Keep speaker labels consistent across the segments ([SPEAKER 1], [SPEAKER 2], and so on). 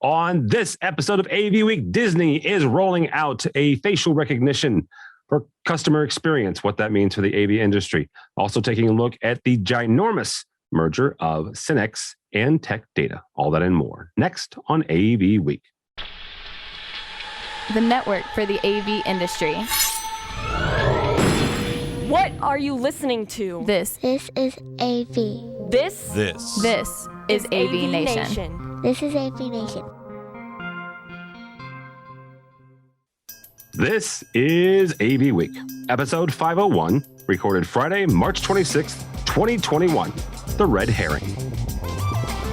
[SPEAKER 1] On this episode of AV Week, Disney is rolling out a facial recognition for customer experience, what that means for the AV industry. Also taking a look at the ginormous merger of Synnex and Tech Data. All that and more next on AV Week.
[SPEAKER 2] The network for the AV industry.
[SPEAKER 3] What are you listening to?
[SPEAKER 2] This
[SPEAKER 4] is AV.
[SPEAKER 3] This
[SPEAKER 2] is AVNation.
[SPEAKER 4] This is AVNation.
[SPEAKER 1] This is AV Week, episode 501, recorded Friday, March 26th, 2021. The Red Herring.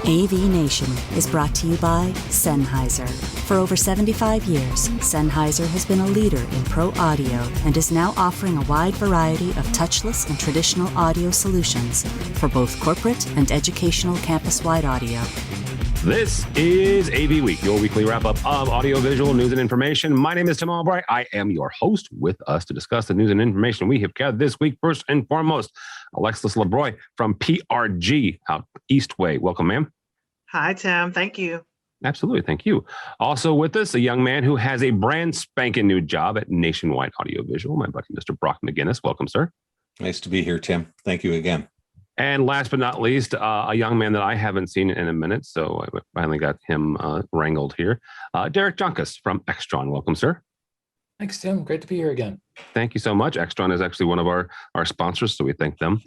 [SPEAKER 5] AVNation is brought to you by Sennheiser. For over 75 years, Sennheiser has been a leader in pro audio and is now offering a wide variety of touchless and traditional audio solutions for both corporate and educational campus-wide audio.
[SPEAKER 1] This is AV Week, your weekly wrap-up of audiovisual news and information. My name is Tim Albright. I am your host. With us to discuss the news and information we have gathered this week, first and foremost, Alexis LeBroy from PRG out Eastway. Welcome, ma'am.
[SPEAKER 6] Hi, Tim. Thank you.
[SPEAKER 1] Absolutely. Thank you. Also with us, a young man who has a brand spanking new job at Nationwide Audiovisual, my buddy, Mr. Brock McGinnis. Welcome, sir.
[SPEAKER 7] Nice to be here, Tim. Thank you again.
[SPEAKER 1] And last but not least, a young man that I haven't seen in a minute, so I finally got him wrangled here. Derek Junkus from Extron. Welcome, sir.
[SPEAKER 8] Thanks, Tim. Great to be here again.
[SPEAKER 1] Thank you so much. Extron is actually one of our sponsors, so we thank them.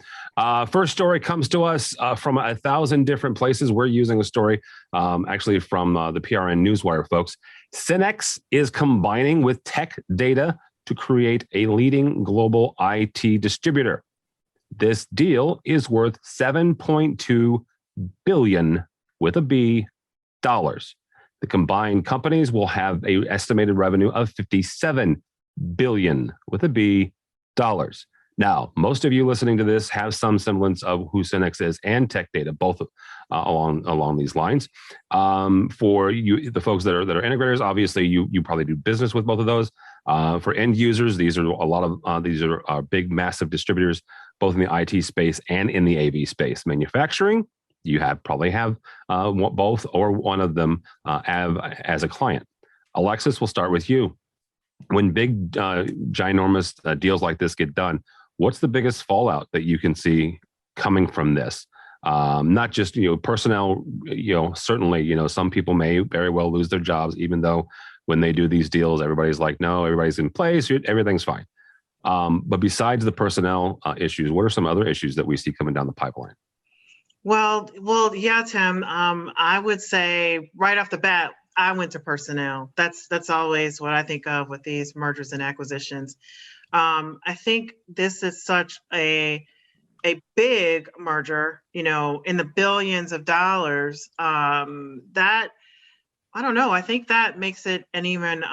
[SPEAKER 1] First story comes to us from 1,000 different places. We're using a story actually from the PRN Newswire folks. Synnex is combining with Tech Data to create a leading global IT distributor. This deal is worth $7.2 billion with a B dollars. The combined companies will have an estimated revenue of $57 billion with a B dollars. Now, most of you listening to this have some semblance of who Synnex is and Tech Data, both along these lines. For you, the folks that are integrators, obviously you probably do business with both of those. For end users, these are big, massive distributors, both in the IT space and in the AV space. Manufacturing, you probably have both or one of them as a client. Alexis, we'll start with you. When big, ginormous deals like this get done, what's the biggest fallout that you can see coming from this? Not just personnel. Certainly, some people may very well lose their jobs, even though when they do these deals, everybody's like, no, everybody's in place, everything's fine. But besides the personnel issues, what are some other issues that we see coming down the pipeline?
[SPEAKER 6] Well, yeah, Tim. I would say right off the bat, I went to personnel. That's always what I think of with these mergers and acquisitions. I think this is such a big merger, in the billions of dollars. That I don't know. I think that makes it an even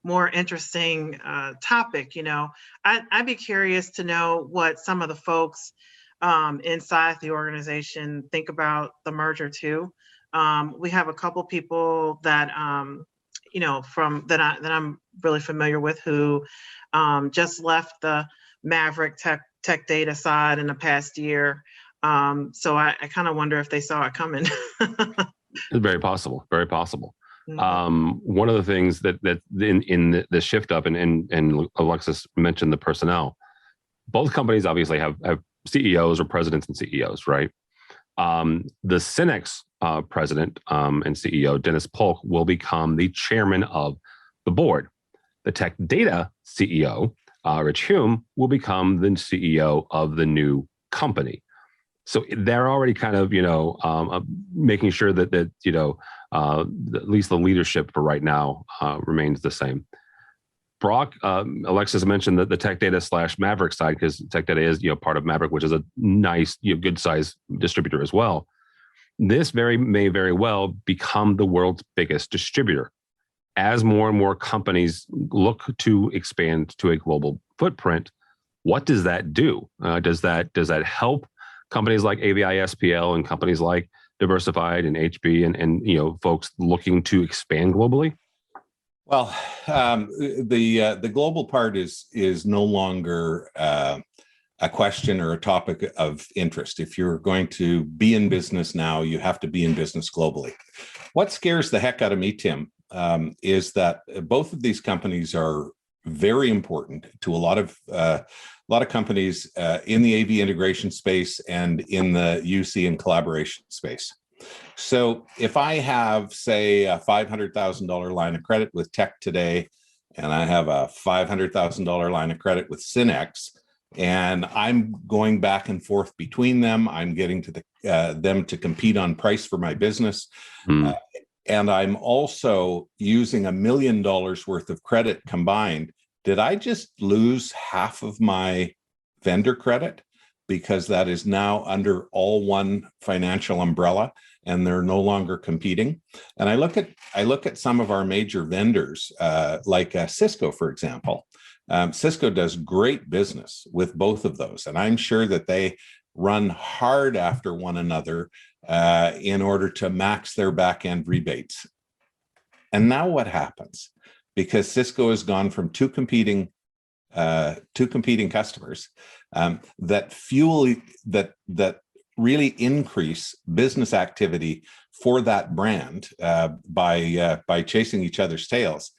[SPEAKER 6] more interesting topic. I'd be curious to know what some of the folks inside the organization think about the merger too. We have a couple people that from that I'm really familiar with who just left the Maverick Tech Data side in the past year. So I kind of wonder if they saw it coming.
[SPEAKER 1] It's very possible. Very possible.
[SPEAKER 6] Mm-hmm.
[SPEAKER 1] One of the things that in the shift up, and Alexis mentioned the personnel. Both companies obviously have CEOs or presidents and CEOs, right? The Synnex president and CEO, Dennis Polk, will become the chairman of the board. The Tech Data CEO, Rich Hume, will become the CEO of the new company. So they're already kind of, making sure that at least the leadership for right now remains the same. Brock, Alexis mentioned that the Tech Data / Maverick side, because Tech Data is part of Maverick, which is a nice, good size distributor as well. This may very well become the world's biggest distributor as more and more companies look to expand to a global footprint. What does that do? Does that help companies like AVI SPL and companies like Diversified and HB and folks looking to expand globally?
[SPEAKER 7] Well, the global part is no longer a question or a topic of interest. If you're going to be in business now, you have to be in business globally. What scares the heck out of me, Tim, is that both of these companies are very important to a lot of companies in the AV integration space and in the UC and collaboration space. So if I have, say, a $500,000 line of credit with Tech today, and I have a $500,000 line of credit with Synnex, and I'm going back and forth between them, I'm getting to them to compete on price for my business. And I'm also using $1 million worth of credit combined. Did I just lose half of my vendor credit because that is now under all one financial umbrella and they're no longer competing? And I look at some of our major vendors, like Cisco, for example. Cisco does great business with both of those, and I'm sure that they run hard after one another in order to max their back-end rebates. And now what happens? Because Cisco has gone from two competing customers that really increase business activity for that brand by chasing each other's tails,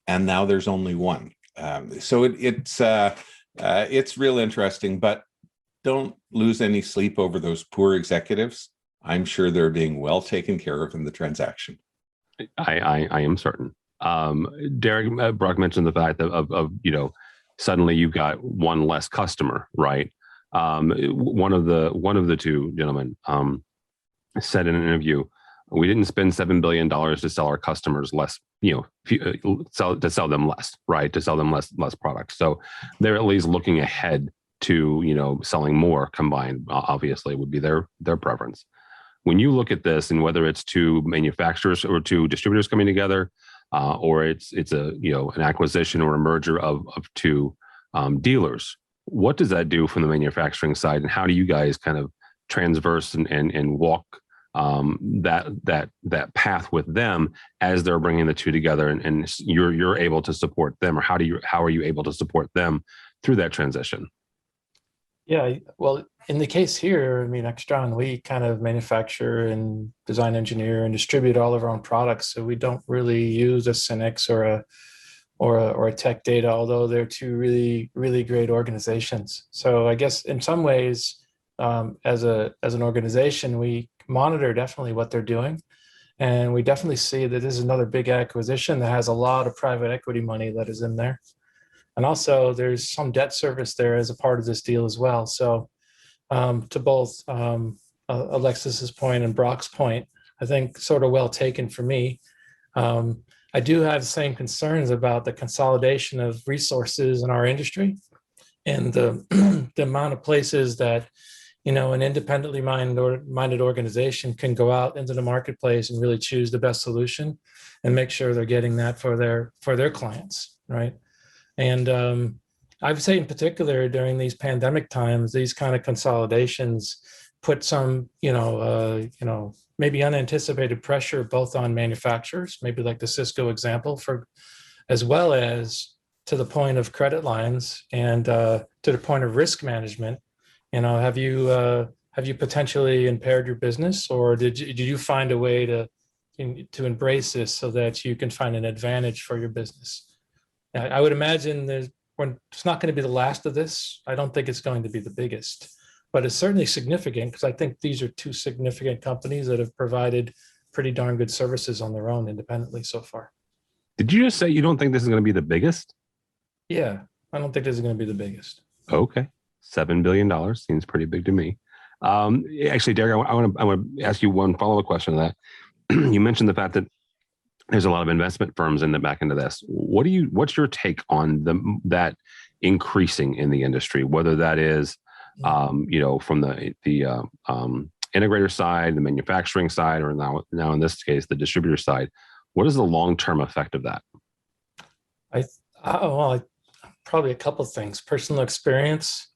[SPEAKER 7] and now there's only one. So it's real interesting, but don't lose any sleep over those poor executives. I'm sure they're being well taken care of in the transaction.
[SPEAKER 1] I am certain. Derek, Brock mentioned the fact of suddenly you've got one less customer, right? One of the two gentlemen said in an interview, we didn't spend $7 billion to sell our customers less, to sell them less, right? To sell them less products. So they're at least looking ahead to, selling more combined, obviously would be their preference. When you look at this, and whether it's two manufacturers or two distributors coming together, or it's an acquisition or a merger of two dealers, what does that do from the manufacturing side, and how do you guys kind of transverse and walk that path with them as they're bringing the two together, and you're able to support them, or how are you able to support them through that transition?
[SPEAKER 8] Yeah, well, in the case here, Extron, we kind of manufacture and design, engineer, and distribute all of our own products. So we don't really use a Synnex or a Tech Data, although they're two really, really great organizations. So I guess in some ways, as an organization, we monitor definitely what they're doing. And we definitely see that this is another big acquisition that has a lot of private equity money that is in there. And also there's some debt service there as a part of this deal as well. So to both Alexis's point and Brock's point, I think sort of well taken for me. I do have the same concerns about the consolidation of resources in our industry and the amount of places that an independently minded organization can go out into the marketplace and really choose the best solution and make sure they're getting that for their clients, right? And I would say in particular during these pandemic times, these kind of consolidations put some, maybe unanticipated pressure both on manufacturers, maybe like the Cisco example, as well as to the point of credit lines and to the point of risk management. Have you potentially impaired your business, or did you find a way to embrace this so that you can find an advantage for your business? I would imagine it's not going to be the last of this. I don't think it's going to be the biggest, but it's certainly significant because I think these are two significant companies that have provided pretty darn good services on their own independently so far.
[SPEAKER 1] Did you just say you don't think this is going to be the biggest?
[SPEAKER 8] Yeah, I don't think this is going to be the biggest.
[SPEAKER 1] Okay. $7 billion seems pretty big to me. Actually, Derek, I want to ask you one follow-up question to that. You mentioned the fact that there's a lot of investment firms in the back end of this. What's your take on that increasing in the industry, whether that is, from the integrator side, the manufacturing side, or now in this case, the distributor side? What is the long-term effect of that?
[SPEAKER 8] Probably a couple of things. Personal experience.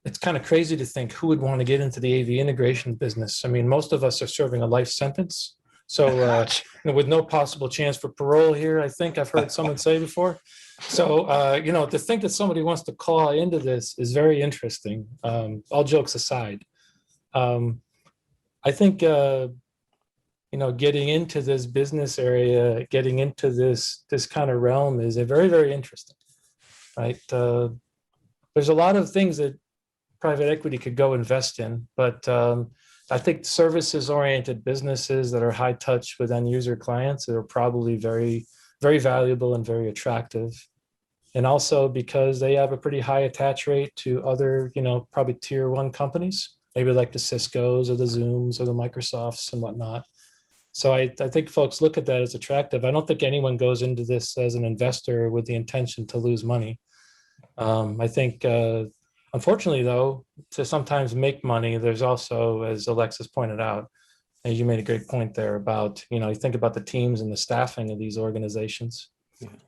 [SPEAKER 8] It's kind of crazy to think who would want to get into the AV integration business. Most of us are serving a life sentence. So with no possible chance for parole here, I think I've heard someone say before. So, to think that somebody wants to claw into this is very interesting. All jokes aside, I think, getting into this business area, getting into this kind of realm is a very, very interesting, right? There's a lot of things that private equity could go invest in, but I think services-oriented businesses that are high touch with end user clients are probably very, very valuable and very attractive. And also because they have a pretty high attach rate to other, probably tier one companies, maybe like the Ciscos or the Zooms or the Microsofts and whatnot. So I think folks look at that as attractive. I don't think anyone goes into this as an investor with the intention to lose money. I think, unfortunately, though, to sometimes make money, there's also, as Alexis pointed out, and you made a great point there about, you think about the teams and the staffing of these organizations,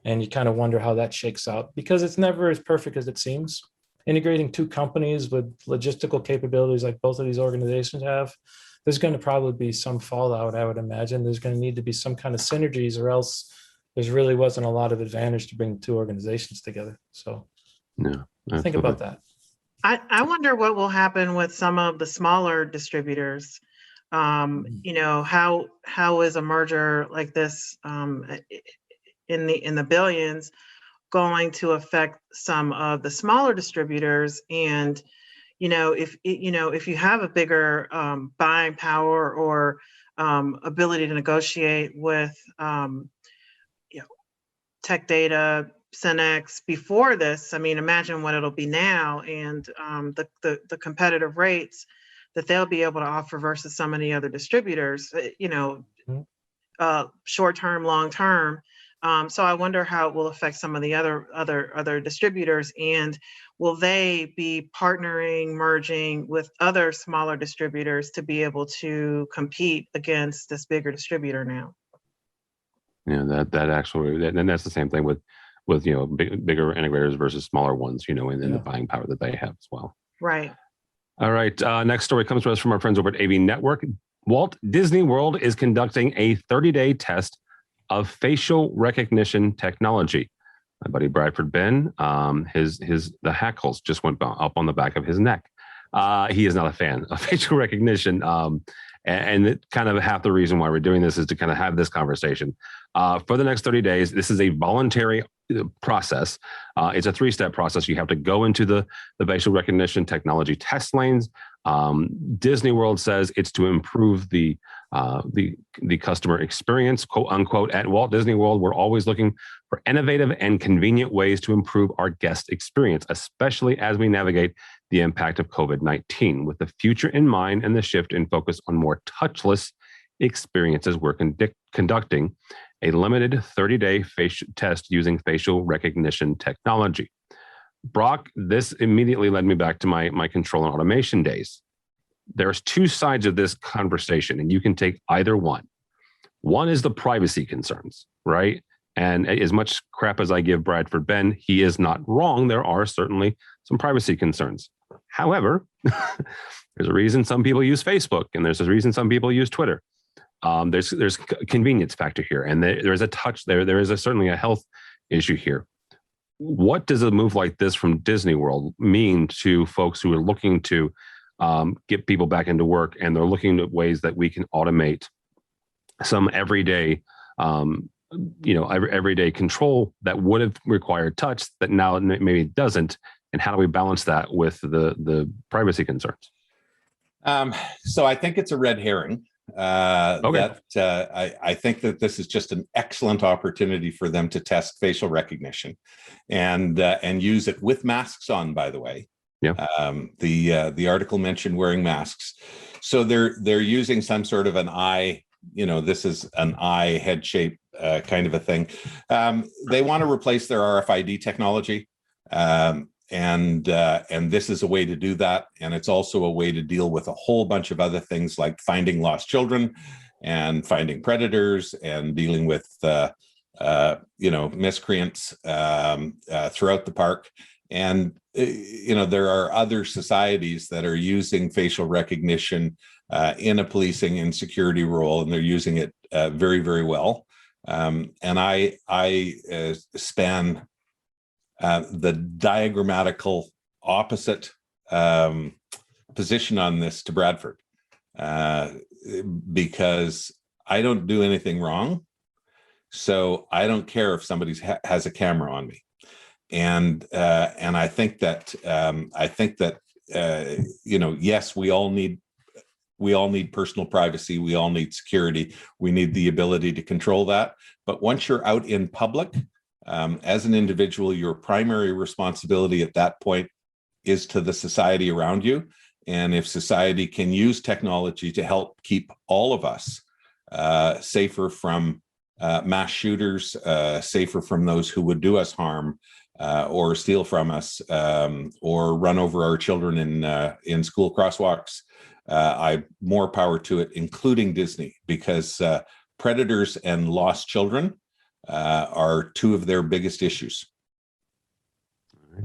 [SPEAKER 8] and you kind of wonder how that shakes out because it's never as perfect as it seems. Integrating two companies with logistical capabilities like both of these organizations have, there's going to probably be some fallout, I would imagine. There's going to need to be some kind of synergies, or else there really wasn't a lot of advantage to bring two organizations together. So think about that.
[SPEAKER 6] I wonder what will happen with some of the smaller distributors. How is a merger like this in the billions going to affect some of the smaller distributors? And if you have a bigger buying power or ability to negotiate with Tech Data, Synnex before this, imagine what it'll be now, and the competitive rates that they'll be able to offer versus some of the other distributors, short term, long term. So I wonder how it will affect some of the other distributors, and will they be partnering, merging with other smaller distributors to be able to compete against this bigger distributor now?
[SPEAKER 1] Yeah, that actually, and that's the same thing with bigger integrators versus smaller ones, in the buying power that they have as well.
[SPEAKER 6] Right.
[SPEAKER 1] All right. Next story comes to us from our friends over at AV Network. Walt Disney World is conducting a 30-day test of facial recognition technology. My buddy Bradford Ben, the hackles just went up on the back of his neck. He is not a fan of facial recognition. And it kind of half the reason why we're doing this is to kind of have this conversation. For the next 30 days, this is a voluntary process. It's a 3-step process. You have to go into the facial recognition technology test lanes. Disney World says it's to improve the customer experience, quote unquote. At Walt Disney World, we're always looking for innovative and convenient ways to improve our guest experience, especially as we navigate the impact of COVID-19. With the future in mind and the shift in focus on more touchless experiences, we're conducting a limited 30-day test using facial recognition technology. Brock, this immediately led me back to my control and automation days. There's two sides of this conversation, and you can take either one. One is the privacy concerns, right? And as much crap as I give Bradford Ben, he is not wrong. There are certainly some privacy concerns. However, there's a reason some people use Facebook, and there's a reason some people use Twitter. There's a convenience factor here, and there's a touch there. There is certainly a health issue here. What does a move like this from Disney World mean to folks who are looking to get people back into work, and they're looking at ways that we can automate some everyday, everyday control that would have required touch that now maybe doesn't? And how do we balance that with the privacy concerns?
[SPEAKER 7] So I think it's a red herring.
[SPEAKER 1] Okay.
[SPEAKER 7] I think that this is just an excellent opportunity for them to test facial recognition, and use it with masks on. By the way,
[SPEAKER 1] yeah.
[SPEAKER 7] The article mentioned wearing masks, so they're using some sort of an eye. This is an eye head shape kind of a thing. They want to replace their RFID technology. And this is a way to do that. And it's also a way to deal with a whole bunch of other things like finding lost children and finding predators and dealing with, miscreants throughout the park. And, there are other societies that are using facial recognition in a policing and security role, and they're using it very, very well. And I span the diagrammatical opposite position on this to Bradford, because I don't do anything wrong. So I don't care if somebody has a camera on me. And I think that yes, we all need personal privacy. We all need security. We need the ability to control that. But once you're out in public, as an individual, your primary responsibility at that point is to the society around you. And if society can use technology to help keep all of us safer from mass shooters, safer from those who would do us harm, or steal from us, or run over our children in school crosswalks, more power to it, including Disney, because predators and lost children are two of their biggest issues.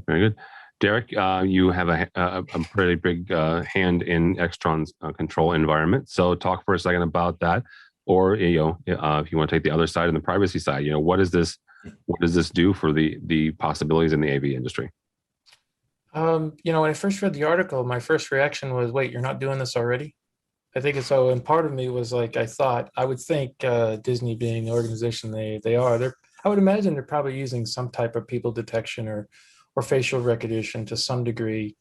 [SPEAKER 1] Very good. Derek, you have a pretty big hand in Extron's control environment. So talk for a second about that. Or, if you want to take the other side and the privacy side, what does this do for the possibilities in the AV industry?
[SPEAKER 8] When I first read the article, my first reaction was, wait, you're not doing this already? I think it's so. And part of me was like, I would think Disney being the organization they are, I would imagine they're probably using some type of people detection or facial recognition to some degree,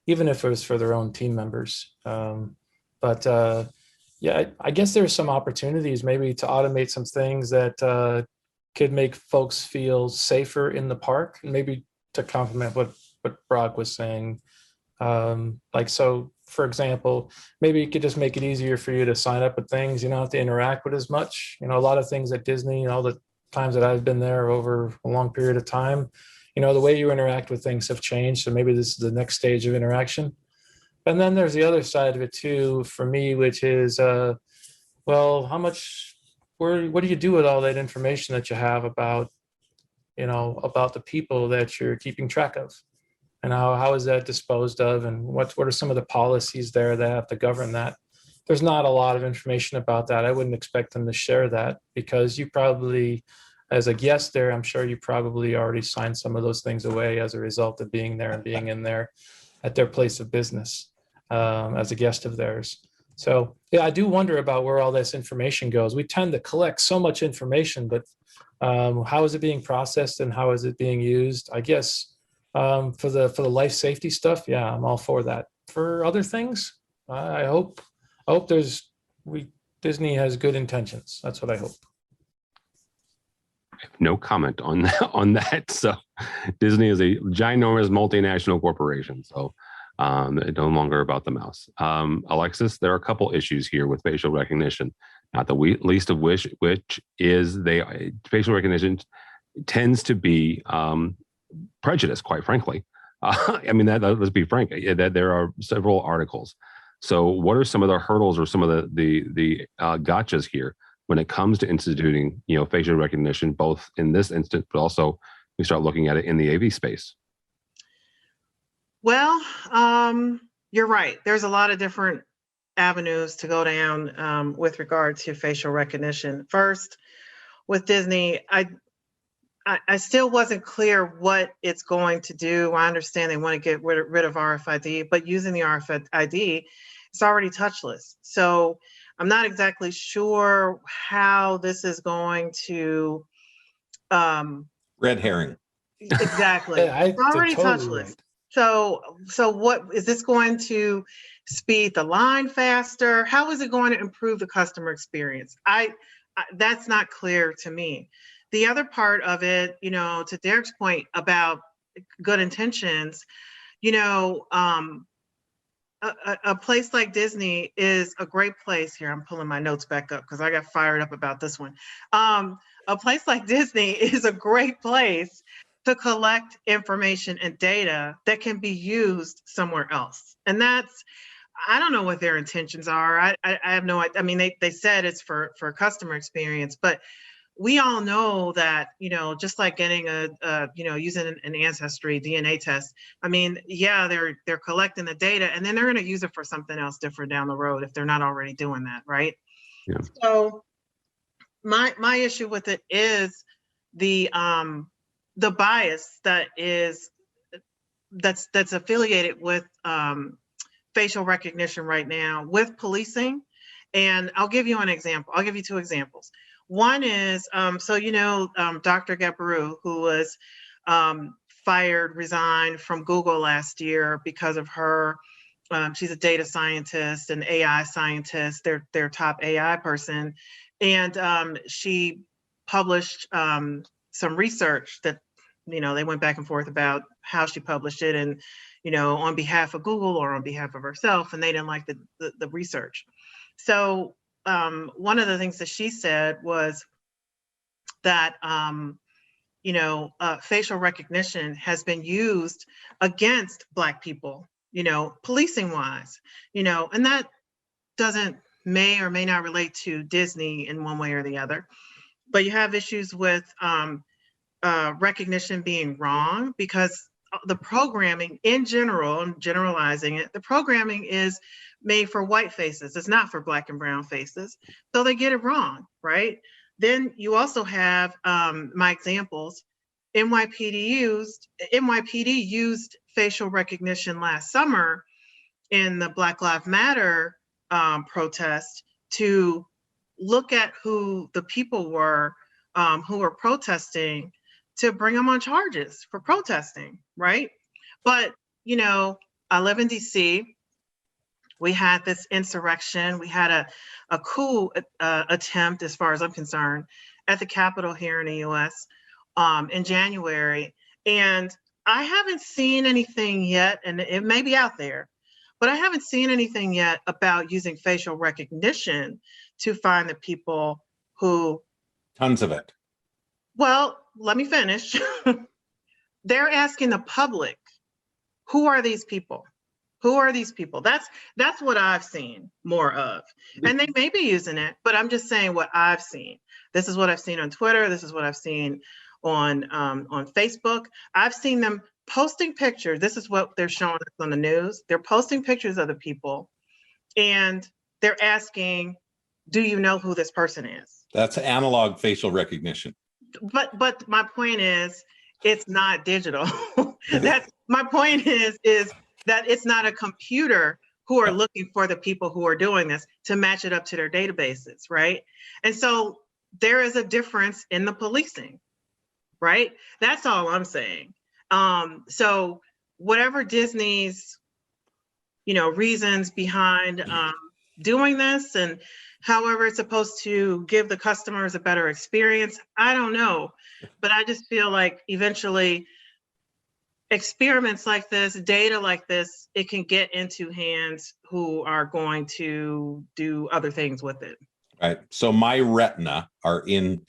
[SPEAKER 8] even if it was for their own team members. Yeah, I guess there's some opportunities maybe to automate some things that could make folks feel safer in the park, and maybe to complement what Brock was saying. So, for example, maybe you could just make it easier for you to sign up with things. You don't have to interact with as much. A lot of things at Disney, all the times that I've been there over a long period of time, the way you interact with things have changed. So maybe this is the next stage of interaction. And then there's the other side of it too, for me, which is, what do you do with all that information that you have about the people that you're keeping track of? And how is that disposed of? And what are some of the policies there that have to govern that? There's not a lot of information about that. I wouldn't expect them to share that, because you probably, as a guest there, I'm sure you probably already signed some of those things away as a result of being there and being in there at their place of business as a guest of theirs. So yeah, I do wonder about where all this information goes. We tend to collect so much information, but how is it being processed and how is it being used? I guess for the life safety stuff, yeah, I'm all for that. For other things, I hope Disney has good intentions. That's what I hope.
[SPEAKER 1] I have no comment on that. So Disney is a ginormous multinational corporation. So no longer about the mouse. Alexis, there are a couple issues here with facial recognition, not the least of which is facial recognition tends to be prejudice, quite frankly. Let's be frank, that there are several articles. So what are some of the hurdles or some of the gotchas here when it comes to instituting, facial recognition, both in this instance, but also we start looking at it in the AV space?
[SPEAKER 6] Well, you're right. There's a lot of different avenues to go down with regard to facial recognition. First, with Disney, I still wasn't clear what it's going to do. I understand they want to get rid of RFID, but using the RFID, it's already touchless. So I'm not exactly sure how this is going to.
[SPEAKER 7] Red herring.
[SPEAKER 6] Exactly.
[SPEAKER 8] Yeah,
[SPEAKER 6] it's already
[SPEAKER 8] totally
[SPEAKER 6] touchless.
[SPEAKER 8] Right.
[SPEAKER 6] So what is this going to speed the line faster? How is it going to improve the customer experience? I that's not clear to me. The other part of it, to Derek's point about good intentions, a place like Disney is a great place. Here, I'm pulling my notes back up because I got fired up about this one. A place like Disney is a great place to collect information and data that can be used somewhere else. And I don't know what their intentions are. I have no idea. I mean, they said it's for customer experience, but we all know that, just like getting using an ancestry DNA test. I mean, yeah, they're collecting the data, and then they're going to use it for something else different down the road if they're not already doing that, right?
[SPEAKER 1] Yeah.
[SPEAKER 6] So my issue with it is the bias that's affiliated with facial recognition right now with policing. And I'll give you an example. I'll give you two examples. One is, Dr. Gabaru, who was resigned from Google last year because of her, she's a data scientist and AI scientist, their top AI person. And she published some research that, they went back and forth about how she published it and, on behalf of Google or on behalf of herself, and they didn't like the research. So one of the things that she said was that, facial recognition has been used against Black people, policing wise, and that may or may not relate to Disney in one way or the other. But you have issues with recognition being wrong because the programming in general, I'm generalizing it, the programming is made for white faces. It's not for Black and brown faces. So they get it wrong, right? Then you also have my examples. NYPD used facial recognition last summer in the Black Lives Matter protest to look at who the people were who were protesting to bring them on charges for protesting, right? But, I live in DC. We had this insurrection. We had a coup attempt, as far as I'm concerned, at the Capitol here in the US in January. And I haven't seen anything yet, and it may be out there, but I haven't seen anything yet about using facial recognition to find the people who...
[SPEAKER 7] Tons of it.
[SPEAKER 6] Well, let me finish. They're asking the public, who are these people? Who are these people? That's what I've seen more of. And they may be using it, but I'm just saying what I've seen. This is what I've seen on Twitter. This is what I've seen on Facebook. I've seen them posting pictures. This is what they're showing us on the news. They're posting pictures of the people and they're asking, do you know who this person is?
[SPEAKER 7] That's analog facial recognition.
[SPEAKER 6] But my point is, it's not digital. That's my point is that it's not a computer who are looking for the people who are doing this to match it up to their databases, right? And so there is a difference in the policing, right? That's all I'm saying. So whatever Disney's, reasons behind doing this and however it's supposed to give the customers a better experience, I don't know. But I just feel like eventually experiments like this, data like this, it can get into hands who are going to do other things with it.
[SPEAKER 7] Right. So my retina are in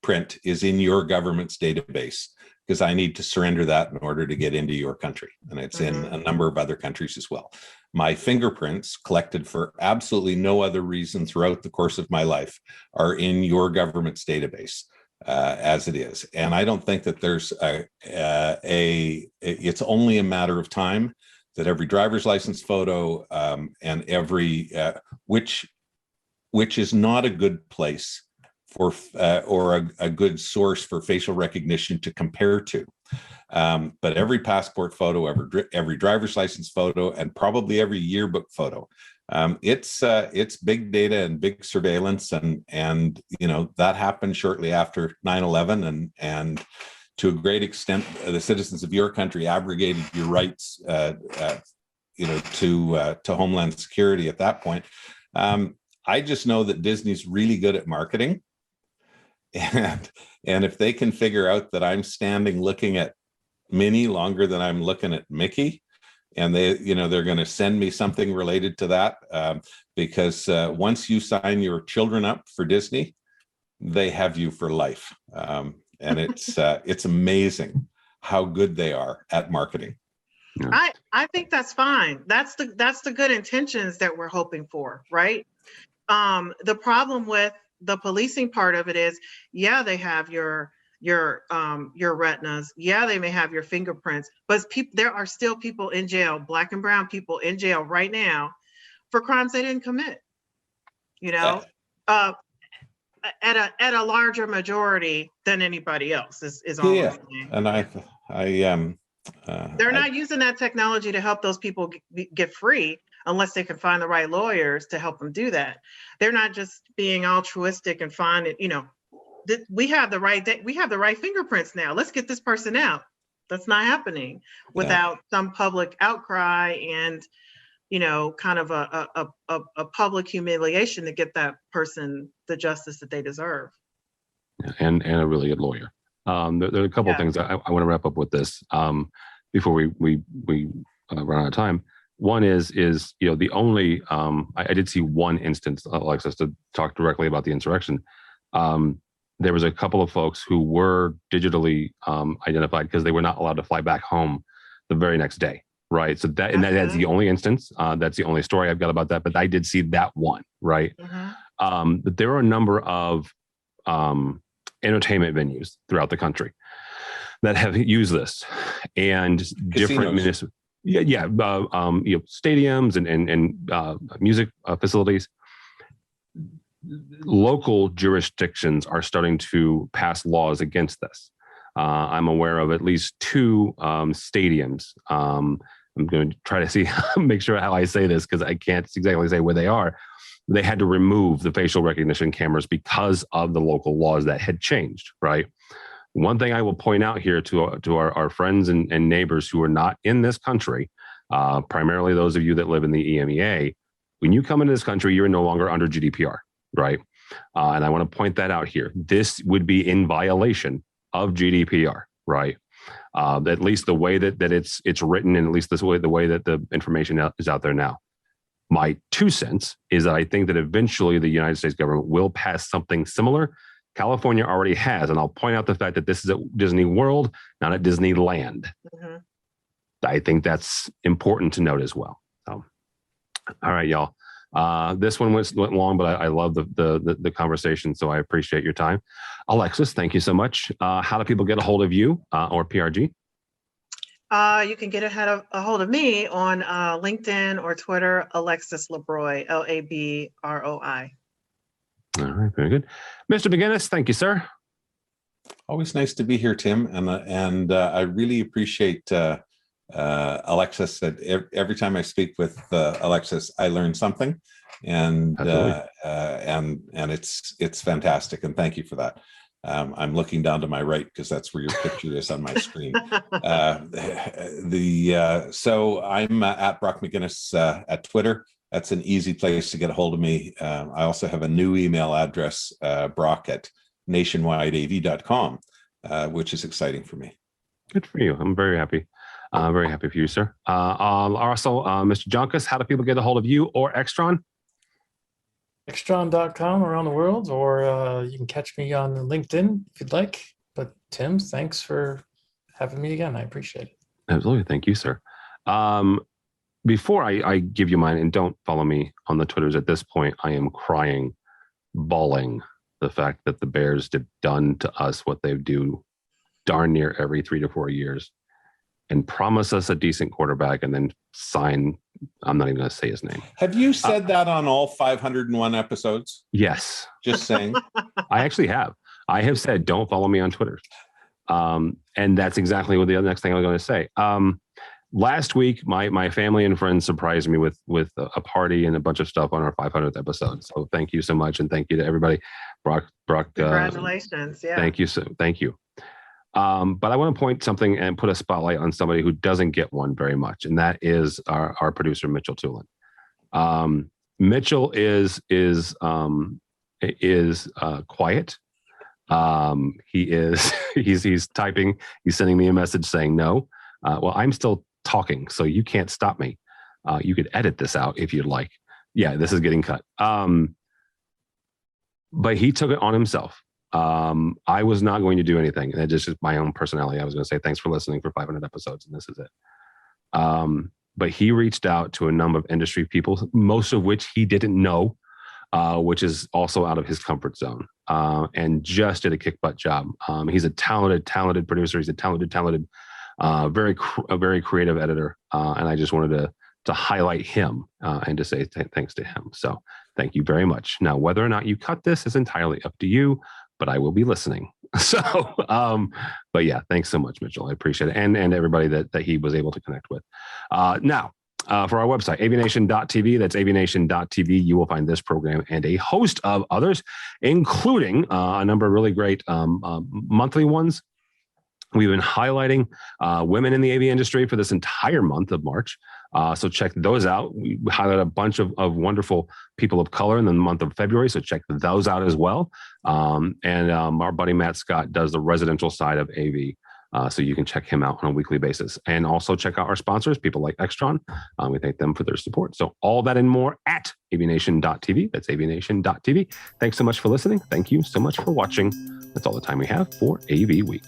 [SPEAKER 7] print is in your government's database because I need to surrender that in order to get into your country. And it's in a number of other countries as well. My fingerprints, collected for absolutely no other reason throughout the course of my life, are in your government's database as it is. And I don't think that there's it's only a matter of time that every driver's license photo and every, which is not a good place for or a good source for facial recognition to compare to. But every passport photo, every driver's license photo, and probably every yearbook photo, it's big data and big surveillance, and that happened shortly after 9/11, and to a great extent, the citizens of your country abrogated your rights, to Homeland Security at that point. I just know that Disney's really good at marketing, and if they can figure out that I'm standing looking at Minnie longer than I'm looking at Mickey, and they're going to send me something related to that, because once you sign your children up for Disney, they have you for life, and it's amazing how good they are at marketing.
[SPEAKER 6] I think that's fine. That's the good intentions that we're hoping for, right? The problem with the policing part of it is, yeah, they have your retinas. Yeah, they may have your fingerprints, but there are still people in jail, Black and brown people in jail right now for crimes they didn't commit. You know, at a larger majority than anybody else is all I'm saying.
[SPEAKER 7] And
[SPEAKER 6] they're not using that technology to help those people get free unless they can find the right lawyers to help them do that. They're not just being altruistic and find it, you know, we have the right fingerprints now. Let's get this person out. That's not happening without some public outcry and, you know, kind of a public humiliation to get that person the justice that they deserve.
[SPEAKER 1] And a really good lawyer. There are a couple of things I want to wrap up with this before we run out of time. One is you know, the only I did see one instance, Alexis, to talk directly about the insurrection. There was a couple of folks who were digitally identified because they were not allowed to fly back home the very next day, right? So that's the only instance. That's the only story I've got about that. But I did see that one, right? Mm-hmm. But there are a number of entertainment venues throughout the country that have used this, and different municipal, stadiums and music facilities. Local jurisdictions are starting to pass laws against this. I'm aware of at least 2 stadiums. I'm going to try to make sure how I say this because I can't exactly say where they are. They had to remove the facial recognition cameras because of the local laws that had changed, right? One thing I will point out here to our friends and neighbors who are not in this country, primarily those of you that live in the EMEA, when you come into this country, you're no longer under GDPR, right? And I want to point that out here. This would be in violation of GDPR, right? At least the way that it's written, and at least the way that the information is out there now. My 2 cents is that I think that eventually the United States government will pass something similar. California already has, and I'll point out the fact that this is at Disney World, not at Disneyland. Mm-hmm. I think that's important to note as well. So, all right, y'all. This one went long, but I love the conversation, so I appreciate your time. Alexis, thank you so much. How do people get a hold of you or PRG?
[SPEAKER 6] You can get a hold of me on LinkedIn or Twitter, Alexis Labroi, Labroi.
[SPEAKER 7] All right, very good. Mr. McGinnis, thank you, sir. Always nice to be here, Tim, and I really appreciate Alexis. That every time I speak with Alexis, I learn something, and it's fantastic. And thank you for that. I'm looking down to my right because that's where your picture is on my screen. So I'm at Brock McGinnis at Twitter. That's an easy place to get a hold of me. I also have a new email address, Brock at nationwideav.com, which is exciting for me.
[SPEAKER 1] Good for you. I'm very happy. Very happy for you, sir. Also, Mr. Jonkus, how do people get a hold of you or Extron?
[SPEAKER 8] Extron.com around the world, or you can catch me on LinkedIn if you'd like. But Tim, thanks for having me again. I appreciate it.
[SPEAKER 1] Absolutely. Thank you, sir. Before I give you mine, and don't follow me on the Twitters at this point, I am crying, bawling the fact that the Bears have done to us what they do darn near every 3 to 4 years and promise us a decent quarterback and then sign, I'm not even going to say his name.
[SPEAKER 7] Have you said that on all 501 episodes?
[SPEAKER 1] Yes.
[SPEAKER 7] Just saying.
[SPEAKER 1] I actually have. I have said, don't follow me on Twitter. And that's exactly what the next thing I was going to say. Last week, my family and friends surprised me with a party and a bunch of stuff on our 500th episode. So thank you so much. And thank you to everybody. Brock,
[SPEAKER 6] congratulations. Yeah.
[SPEAKER 1] Thank you. Thank you. But I want to point something and put a spotlight on somebody who doesn't get one very much. And that is our producer, Mitchell Tulin. Mitchell is quiet. He's typing, he's sending me a message saying no. Well, I'm still talking, so you can't stop me. You could edit this out if you'd like. Yeah, this is getting cut. But he took it on himself. I was not going to do anything. And it just is my own personality. I was going to say, thanks for listening for 500 episodes. And this is it. But he reached out to a number of industry people, most of which he didn't know. which is also out of his comfort zone, and just did a kick butt job. He's a talented producer. He's a talented, very creative editor, and I just wanted to highlight him and to say thanks to him. So thank you very much. Now, whether or not you cut this is entirely up to you, but I will be listening. So, but yeah, thanks so much, Mitchell. I appreciate it. And everybody that he was able to connect with. Now, for our website, avnation.tv, that's avnation.tv, you will find this program and a host of others, including a number of really great monthly ones. We've been highlighting women in the AV industry for this entire month of March. So check those out. We highlight a bunch of wonderful people of color in the month of February. So check those out as well. And our buddy Matt Scott does the residential side of AV. So you can check him out on a weekly basis. And also check out our sponsors, people like Extron. We thank them for their support. So all that and more at avnation.tv. That's avnation.tv. Thanks so much for listening. Thank you so much for watching. That's all the time we have for AV Week.